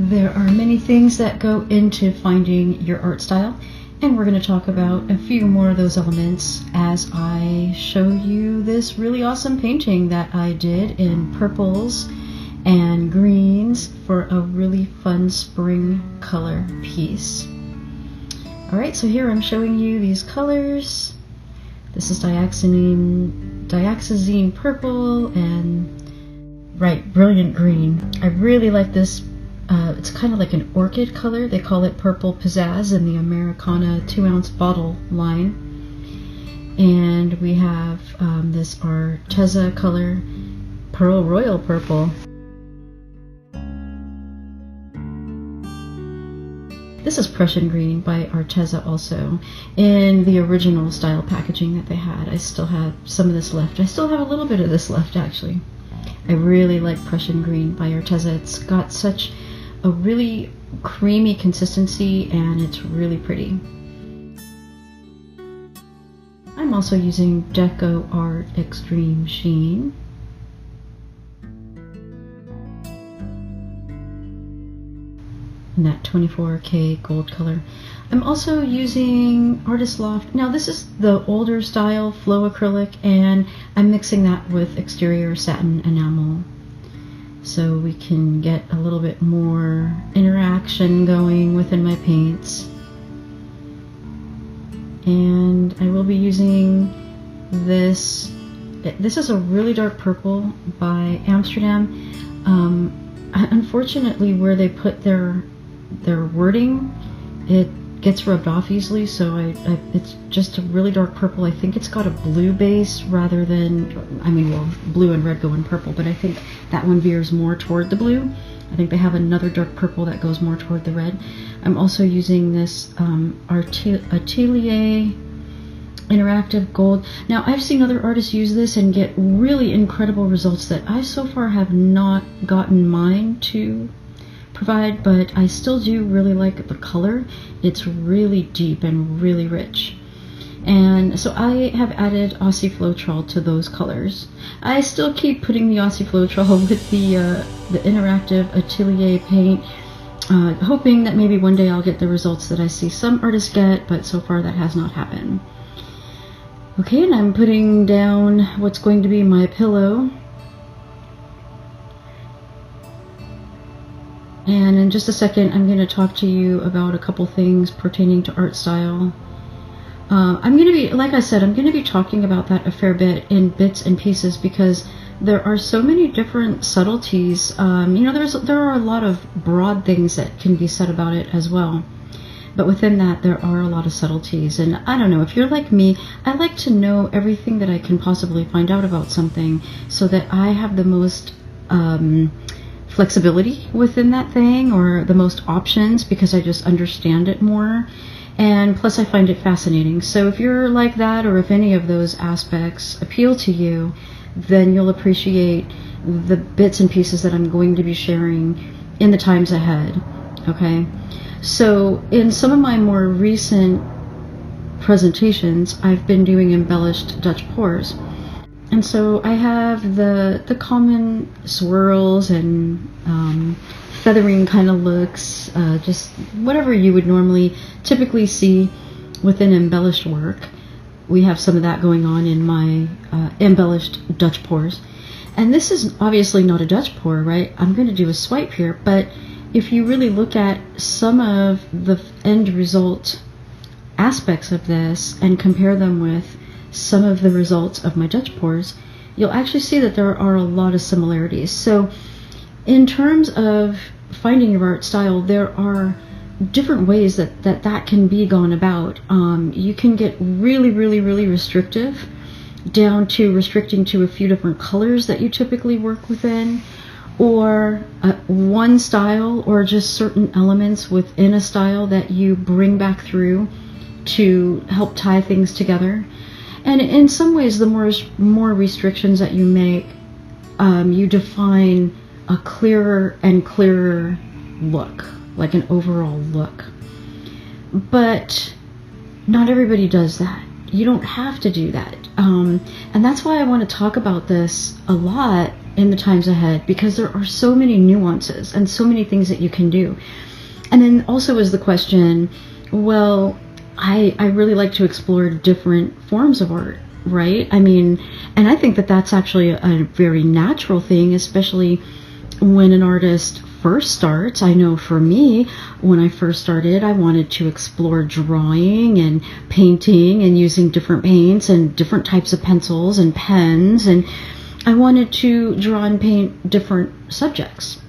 There are many things that go into finding your art style, and we're going to talk about a few more of those elements as I show you this really awesome painting that I did in purples and greens for a really fun spring color piece. Alright, so here I'm showing you these colors. This is dioxazine purple and brilliant green. I really like this. It's kind of like an orchid color. They call it purple pizzazz in the Americana 2-ounce bottle line. And we have this Arteza color, Pearl Royal purple. This is Prussian green by Arteza also, in the original style packaging that they had. I still have some of this left. I still have a little bit of this left actually. I really like Prussian green by Arteza. It's got such a really creamy consistency and it's really pretty. I'm also using Deco Art Extreme Sheen. In that 24K gold color. I'm also using Artist Loft. Now this is the older style flow acrylic and I'm mixing that with exterior satin enamel so we can get a little bit more interaction going within my paints. And I will be using this. This is a really dark purple by Amsterdam. Unfortunately, where they put their wording, it gets rubbed off easily, so it's just a really dark purple. I think it's got a blue base rather than, well, blue and red go in purple, but I think that one veers more toward the blue. I think they have another dark purple that goes more toward the red. I'm also using this Atelier Interactive Gold. Now, I've seen other artists use this and get really incredible results that I so far have not gotten mine to provide, but I still do really like the color. It's really deep and really rich. And so I have added Aussie Floetrol to those colors. I still keep putting the Aussie Floetrol with the interactive Atelier paint, hoping that maybe one day I'll get the results that I see some artists get, but so far that has not happened. Okay, and I'm putting down what's going to be my pillow. And in just a second, I'm going to talk to you about a couple things pertaining to art style. I'm going to be, like I said, I'm going to be talking about that a fair bit in bits and pieces because there are so many different subtleties. There are a lot of broad things that can be said about it as well. But within that, there are a lot of subtleties. And I don't know, if you're like me, I like to know everything that I can possibly find out about something so that I have the most flexibility within that thing, or the most options, because I just understand it more. And plus I find it fascinating. So if you're like that, or if any of those aspects appeal to you, then you'll appreciate the bits and pieces that I'm going to be sharing in the times ahead. Okay? So in some of my more recent presentations, I've been doing embellished Dutch pours. And so I have the common swirls and feathering kind of looks, just whatever you would normally typically see within embellished work. We have some of that going on in my embellished Dutch pours. And this is obviously not a Dutch pour, right? I'm going to do a swipe here, but if you really look at some of the end result aspects of this and compare them with some of the results of my Dutch pours, you'll actually see that there are a lot of similarities. So in terms of finding your art style, there are different ways that can be gone about. You can get really restrictive, down to restricting to a few different colors that you typically work within, or one style, or just certain elements within a style that you bring back through to help tie things together. And in some ways, the more restrictions that you make, you define a clearer and clearer look, like an overall look. But not everybody does that. You don't have to do that. And that's why I want to talk about this a lot in the times ahead, because there are so many nuances and so many things that you can do. And then also is the question, well, I really like to explore different forms of art, right? I mean, and I think that that's actually a very natural thing, especially when an artist first starts. I know for me, when I first started, I wanted to explore drawing and painting and using different paints and different types of pencils and pens, and I wanted to draw and paint different subjects.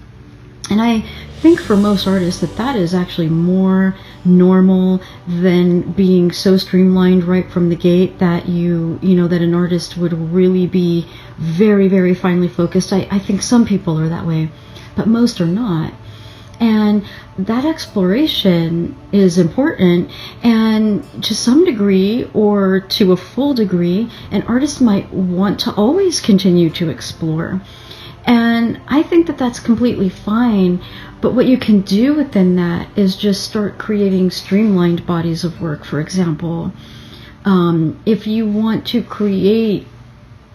And I think for most artists that is actually more normal than being so streamlined right from the gate that you know that an artist would really be very, very finely focused. I think some people are that way, but most are not. And that exploration is important, and to some degree or to a full degree, an artist might want to always continue to explore. And I think that that's completely fine, but what you can do within that is just start creating streamlined bodies of work. For example, if you want to create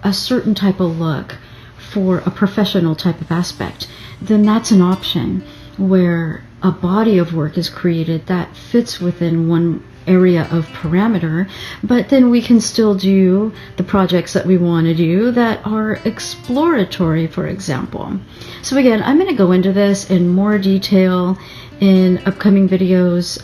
a certain type of look for a professional type of aspect, then that's an option where a body of work is created that fits within one area of parameter, but then we can still do the projects that we want to do that are exploratory, for example. So again, I'm going to go into this in more detail in upcoming videos,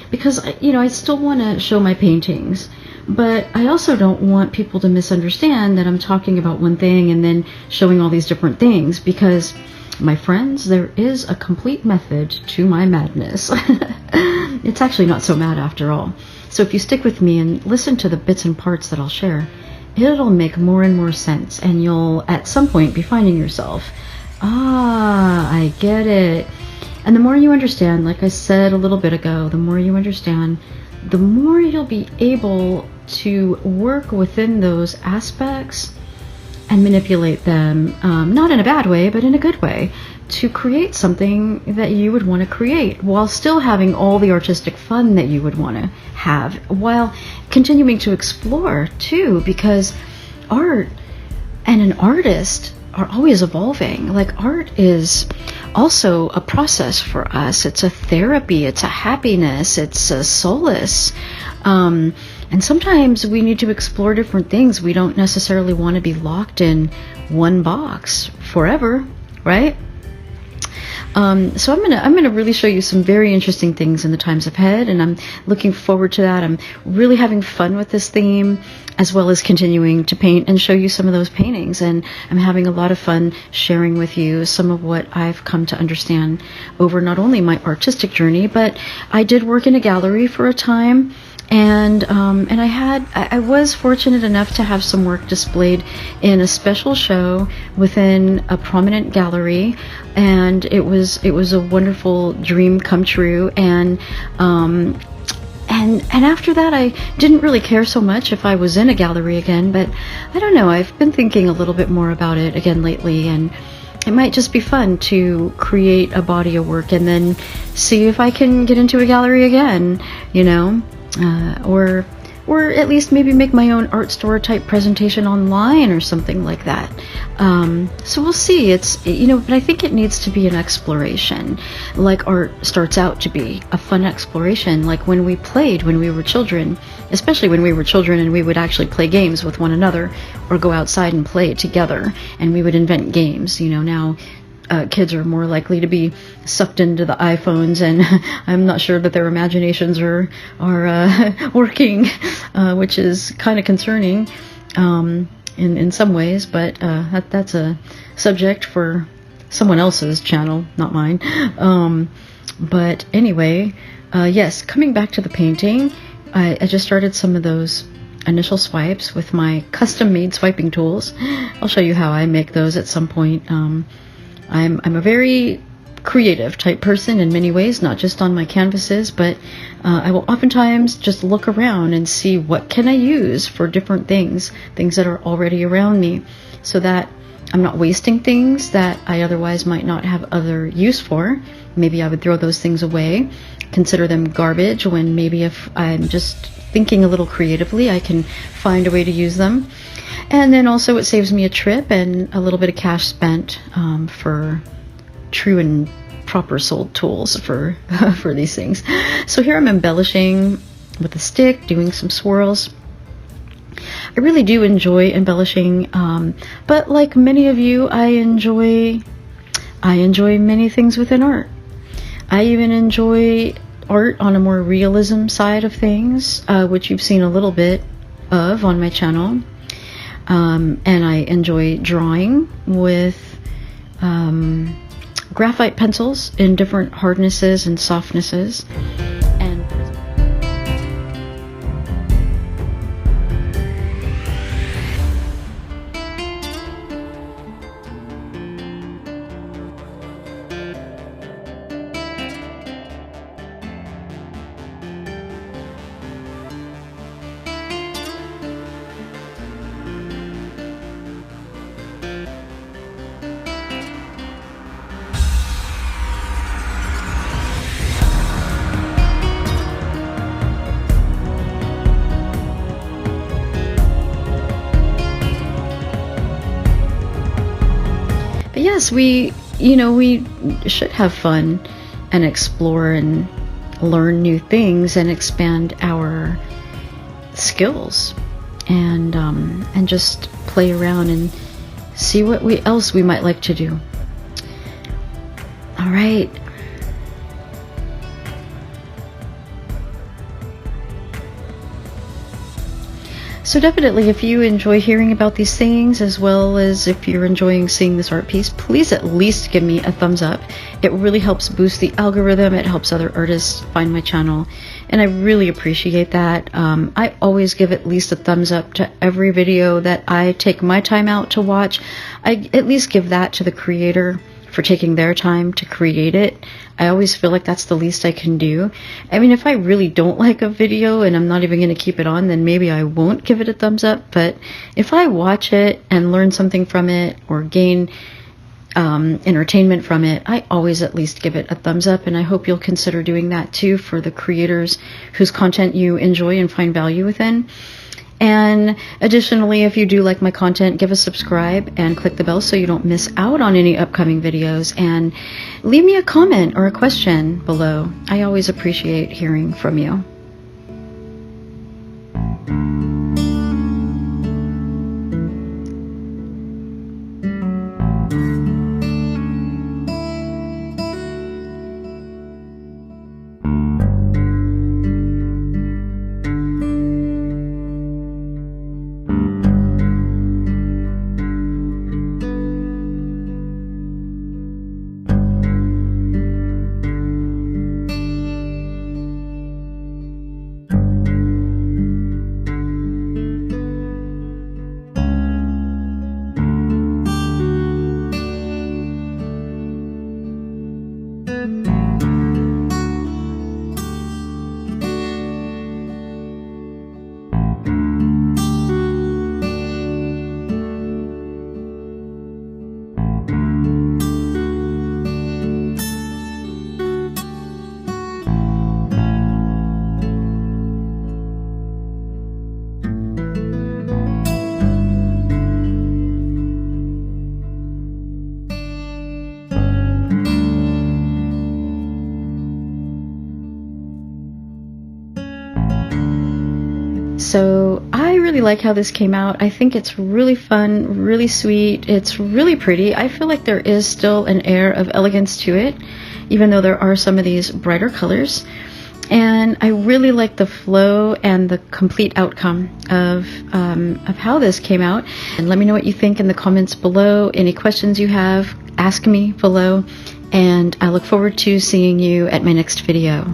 because I still want to show my paintings, but I also don't want people to misunderstand that I'm talking about one thing and then showing all these different things, because my friends, there is a complete method to my madness. It's actually not so mad after all. So if you stick with me and listen to the bits and parts that I'll share, it'll make more and more sense, and you'll at some point be finding yourself, I get it. And the more you understand, like I said a little bit ago, the more you understand, the more you'll be able to work within those aspects and manipulate them, not in a bad way, but in a good way, to create something that you would want to create while still having all the artistic fun that you would want to have, while continuing to explore too, because art and an artist are always evolving. Like, art is also a process for us. It's a therapy, it's a happiness, it's a solace. And sometimes we need to explore different things. We don't necessarily want to be locked in one box forever, right? So I'm gonna really show you some very interesting things in the times ahead, and I'm looking forward to that. I'm really having fun with this theme, as well as continuing to paint and show you some of those paintings. And I'm having a lot of fun sharing with you some of what I've come to understand over not only my artistic journey, but I did work in a gallery for a time. And I was fortunate enough to have some work displayed in a special show within a prominent gallery, and it was a wonderful dream come true. And after that, I didn't really care so much if I was in a gallery again, but I don't know, I've been thinking a little bit more about it again lately, and it might just be fun to create a body of work and then see if I can get into a gallery again, or at least maybe make my own art store type presentation online or something like that. So we'll see. But I think it needs to be an exploration, like art starts out to be a fun exploration, like when we played when we were children, especially when we were children and we would actually play games with one another or go outside and play together, and we would invent games. Now kids are more likely to be sucked into the iPhones, and I'm not sure that their imaginations are working, which is kind of concerning in some ways, but that's a subject for someone else's channel, not mine. But anyway, yes, coming back to the painting, I just started some of those initial swipes with my custom-made swiping tools. I'll show you how I make those at some point. I'm a very creative type person in many ways, not just on my canvases, but I will oftentimes just look around and see what can I use for different things that are already around me, so that I'm not wasting things that I otherwise might not have other use for, maybe I would throw those things away, consider them garbage, when maybe if I'm just thinking a little creatively, I can find a way to use them. And then also it saves me a trip and a little bit of cash spent for true and proper sold tools for for these things. So here I'm embellishing with a stick, doing some swirls. I really do enjoy embellishing, but like many of you, I enjoy many things within art. I even enjoy art on a more realism side of things, which you've seen a little bit of on my channel. And I enjoy drawing with graphite pencils in different hardnesses and softnesses. And but yes, we should have fun and explore and learn new things and expand our skills, and just play around and see what else we might like to do. All right. So definitely, if you enjoy hearing about these things, as well as if you're enjoying seeing this art piece, please at least give me a thumbs up. It really helps boost the algorithm. It helps other artists find my channel, and I really appreciate that. I always give at least a thumbs up to every video that I take my time out to watch. I at least give that to the creator for taking their time to create it. I always feel like that's the least I can do. I mean, if I really don't like a video and I'm not even going to keep it on, then maybe I won't give it a thumbs up. But if I watch it and learn something from it or gain entertainment from it, I always at least give it a thumbs up. And I hope you'll consider doing that too for the creators whose content you enjoy and find value within. And additionally, if you do like my content, give a subscribe and click the bell so you don't miss out on any upcoming videos. And leave me a comment or a question below. I always appreciate hearing from you. So I really like how this came out. I think it's really fun, really sweet. It's really pretty. I feel like there is still an air of elegance to it, even though there are some of these brighter colors. And I really like the flow and the complete outcome of how this came out. And let me know what you think in the comments below. Any questions you have, ask me below. And I look forward to seeing you at my next video.